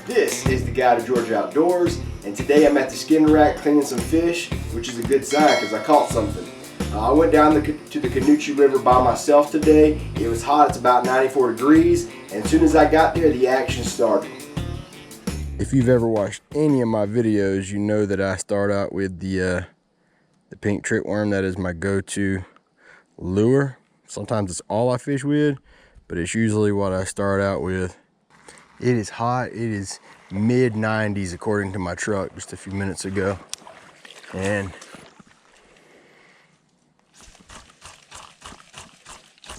This is the Guide to Georgia Outdoors, and today I'm at the skinner rack cleaning some fish, which is a good sign because I caught something. I went down to the Canoochee River by myself today. It was hot, it's about 94 degrees, and as soon as I got there, the action started. If you've ever watched any of my videos, you know that I start out with the pink trickworm. That is my go-to lure. Sometimes it's all I fish with, but it's usually what I start out with. It is hot. It is mid 90s according to my truck just a few minutes ago. And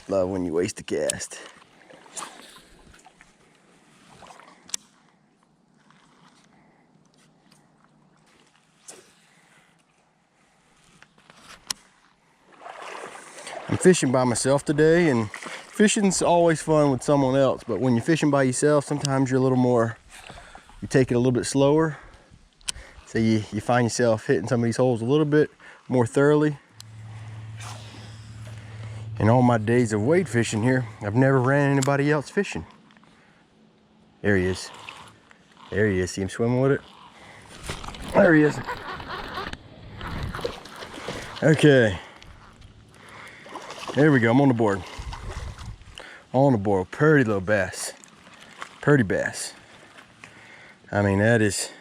love when you waste a cast. I'm fishing by myself today, and fishing's always fun with someone else, but when you're fishing by yourself, sometimes you're a little more, you take it a little bit slower. So you find yourself hitting some of these holes a little bit more thoroughly. In all my days of wade fishing here, I've never ran anybody else fishing. There he is. There he is. See him swimming with it? There he is. Okay. There we go. I'm on the board. On the board. Pretty little bass. Pretty bass. I mean, that is...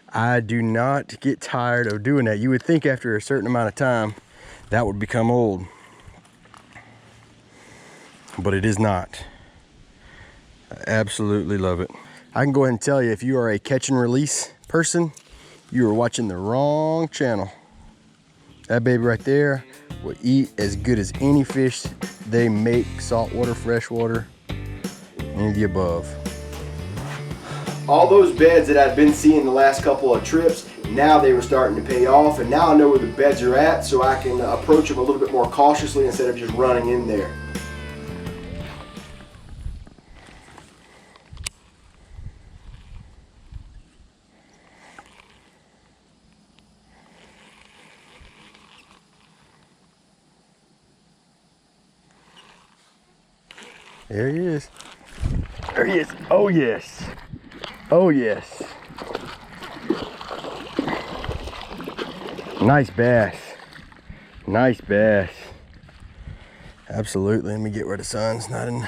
I do not get tired of doing that. You would think after a certain amount of time that would become old, but it is not. I absolutely love it. I can go ahead and tell you, if you are a catch and release person, you are watching the wrong channel. That baby right there will eat as good as any fish they make, saltwater, freshwater, any of the above. All those beds that I've been seeing the last couple of trips, now they were starting to pay off, and now I know where the beds are at, so I can approach them a little bit more cautiously instead of just running in there. There he is. There he is. Oh yes. Oh yes. Nice bass. Nice bass. Absolutely. Let me get where the sun's not in.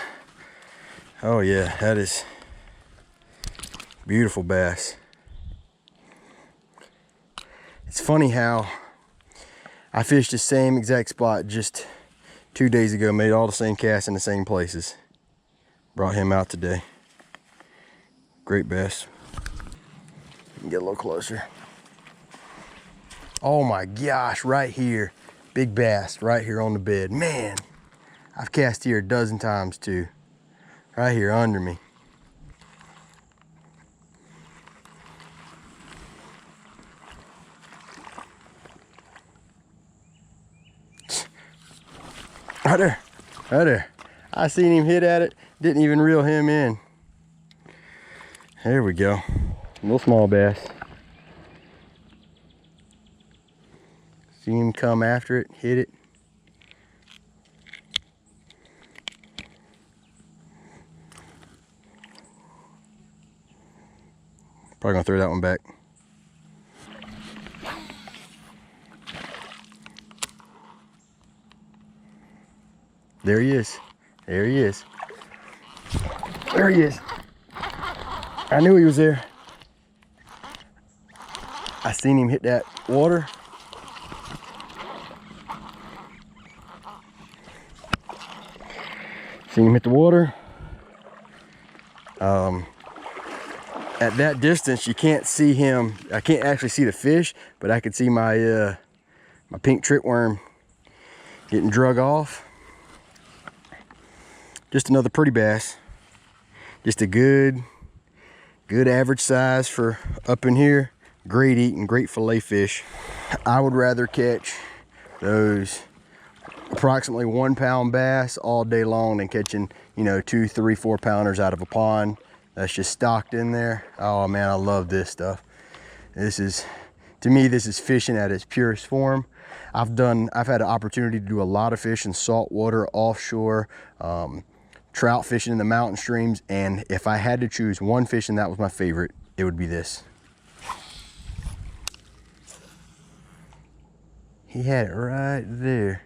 Oh yeah, that is beautiful bass. It's funny how I fished the same exact spot just 2 days ago, made all the same casts in the same places. Brought him out today. Great bass. Get a little closer. Oh my gosh, right here. Big bass right here on the bed. Man, I've cast here a dozen times too. Right here under me. Right there, right there. I seen him hit at it, didn't even reel him in. There we go. Little small bass. See him come after it, hit it. Probably gonna throw that one back. There he is. There he is. There he is. I knew he was there. I seen him hit that water. Seen him hit the water. At that distance, you can't see him. I can't actually see the fish, but I could see my my pink trickworm getting drug off. Just another pretty bass. Just a good average size for up in here. Great eating, great fillet fish. I would rather catch those approximately 1 pound bass all day long than catching, you know, 2, 3, 4 pounders out of a pond that's just stocked in there. Oh man, I love this stuff. This is, to me, this is fishing at its purest form. I've had an opportunity to do a lot of fishing, saltwater, offshore, trout fishing in the mountain streams, and if I had to choose one fish and that was my favorite, it would be this. He had it right there.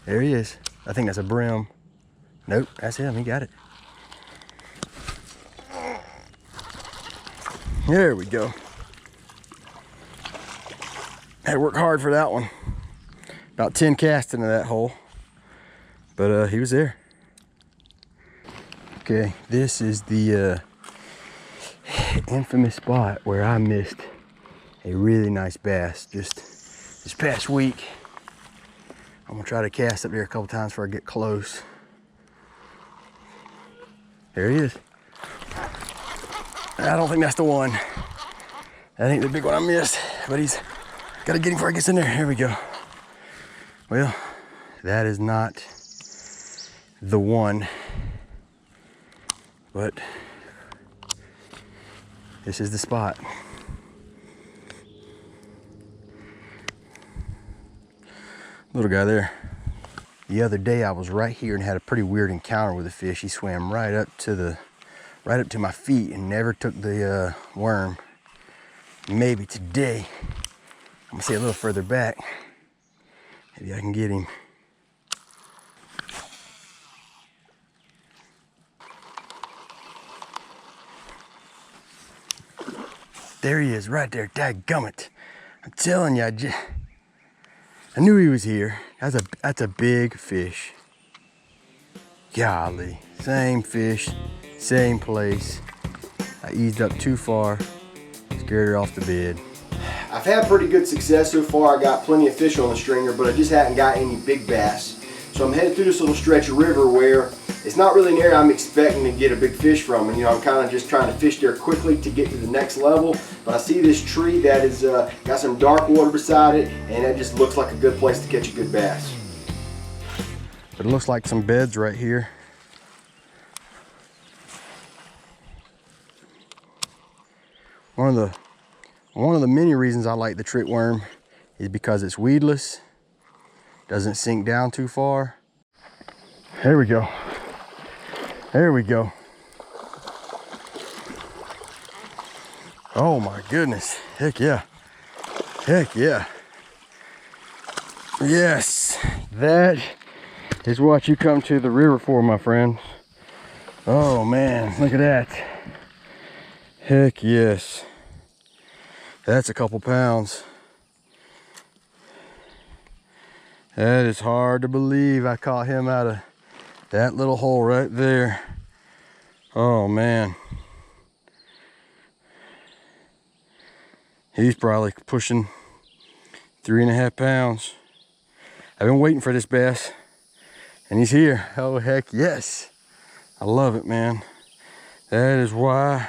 There he is. I think that's a brim. Nope, that's him, he got it. There we go. Had to work hard for that one. About 10 casts into that hole, but he was there. Okay, this is the infamous spot where I missed a really nice bass just this past week. I'm gonna try to cast up there a couple times before I get close. There he is. I don't think that's the one. I think the big one I missed, but he's gotta get him before he gets in there. Here we go. Well, that is not the one, but this is the spot. Little guy there. The other day I was right here and had a pretty weird encounter with a fish. He swam right up to my feet and never took the worm. Maybe today, I'm gonna see a little further back. Maybe I can get him. There he is, right there, dadgummit. I'm telling you, I knew he was here. That's a big fish. Golly, same fish, same place. I eased up too far, scared her off the bed. I've had pretty good success so far. I got plenty of fish on the stringer, but I just hadn't got any big bass. So I'm headed through this little stretch of river where it's not really an area I'm expecting to get a big fish from. And I'm kind of just trying to fish there quickly to get to the next level. But I see this tree that is got some dark water beside it, and that just looks like a good place to catch a good bass. But it looks like some beds right here. One of the many reasons I like the trick worm is because it's weedless, doesn't sink down too far. There we go. There we go. Oh my goodness. Heck yeah. Heck yeah. Yes, that is what you come to the river for, my friends. Oh man, look at that. Heck yes. That's a couple pounds. That is hard to believe. I caught him out of that little hole right there. Oh man. He's probably pushing 3.5 pounds. I've been waiting for this bass and he's here. Oh heck yes. I love it, man. That is why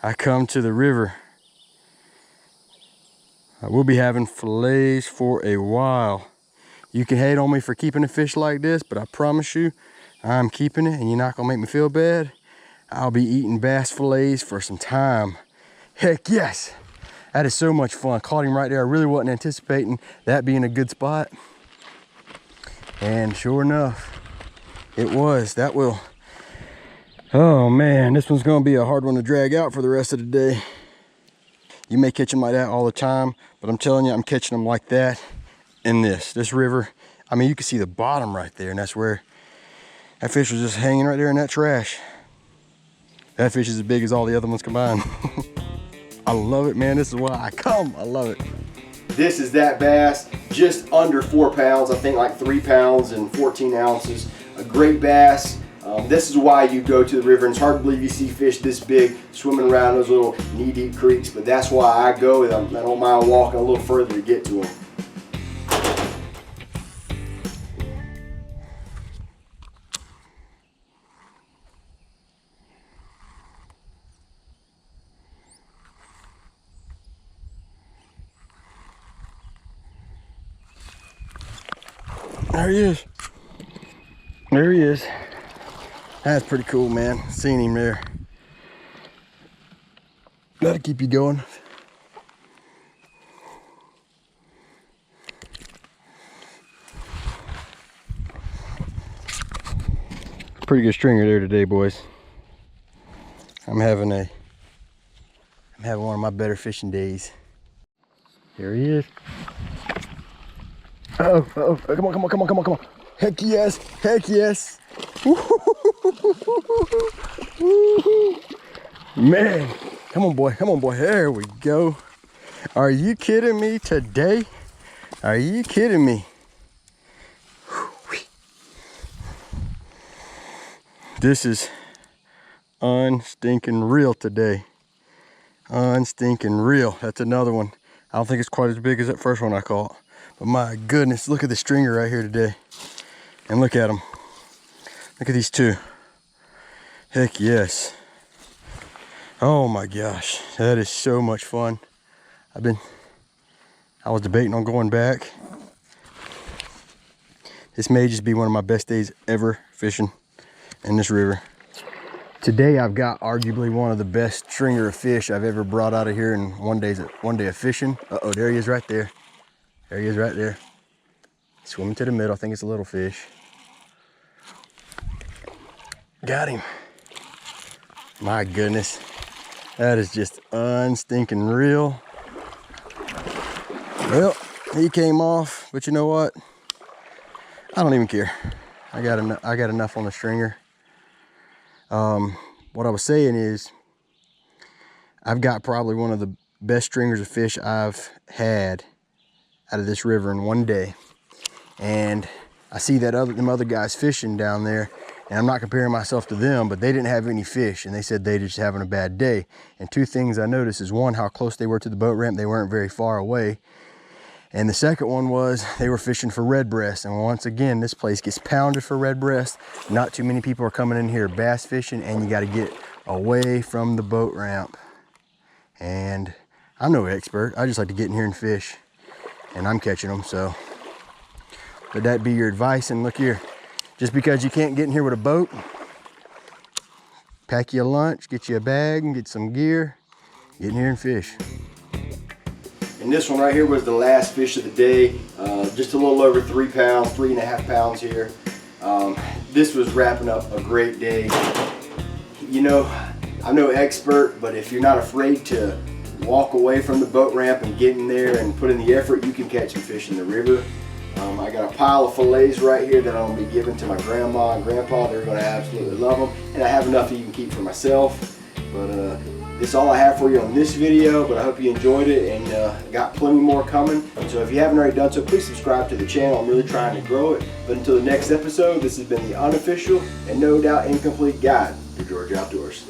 I come to the river. I will be having fillets for a while. You can hate on me for keeping a fish like this, but I promise you, I'm keeping it and you're not gonna make me feel bad. I'll be eating bass fillets for some time. Heck yes, that is so much fun. Caught him right there. I really wasn't anticipating that being a good spot. And sure enough, it was. That will, oh man, this one's gonna be a hard one to drag out for the rest of the day. You may catch them like that all the time, but I'm telling you, I'm catching them like that in this river. I mean, you can see the bottom right there, and that's where that fish was just hanging right there in that trash. That fish is as big as all the other ones combined. I love it, man. This is why I come. I love it. This is that bass, just under 4 pounds. I think like 3 pounds and 14 ounces. A great bass. This is why you go to the river, and it's hard to believe you see fish this big swimming around those little knee-deep creeks, but that's why I go. I don't mind walking a little further to get to them. There he is. There he is. That's pretty cool, man. Seeing him there. That'll keep you going. pretty good stringer there today, boys. I'm having one of my better fishing days. Here he is. Oh, come on. Heck yes. Man, come on boy, there we go. Are you kidding me today? Are you kidding me? This is unstinking real today. Unstinking real. That's another one. I don't think it's quite as big as that first one I caught. But my goodness, look at the stringer right here today. And look at them. Look at these two. Heck yes. Oh my gosh, that is so much fun. I was debating on going back. This may just be one of my best days ever fishing in this river. Today I've got arguably one of the best stringer of fish I've ever brought out of here in one day of fishing. Uh-oh, there he is right there. Swimming to the middle. I think it's a little fish. Got him. My goodness. That is just unstinking real. Well, he came off, but you know what? I don't even care. I got enough on the stringer. What I was saying is, I've got probably one of the best stringers of fish I've had out of this river in one day. And I see that them other guys fishing down there, and I'm not comparing myself to them, but they didn't have any fish, and they said they just having a bad day. And two things I noticed is, one, how close they were to the boat ramp. They weren't very far away. And the second one was they were fishing for red breast. And once again, this place gets pounded for red breast. Not too many people are coming in here bass fishing, and you got to get away from the boat ramp. And I'm no expert. I just like to get in here and fish, and I'm catching them. So let that be your advice. And look here, just because you can't get in here with a boat, pack you a lunch, get you a bag, and get some gear, get in here and fish. And this one right here was the last fish of the day. Just a little over 3 pounds, 3.5 pounds here. This was wrapping up a great day. You know, I'm no expert, but if you're not afraid to walk away from the boat ramp and get in there and put in the effort, you can catch some fish in the river. I got a pile of fillets right here that I'm going to be giving to my grandma and grandpa. They're going to absolutely love them. And I have enough to even keep for myself. But that's all I have for you on this video, but I hope you enjoyed it, and got plenty more coming. So if you haven't already done so, please subscribe to the channel. I'm really trying to grow it. But until the next episode, this has been the unofficial and no doubt incomplete guide to Georgia Outdoors.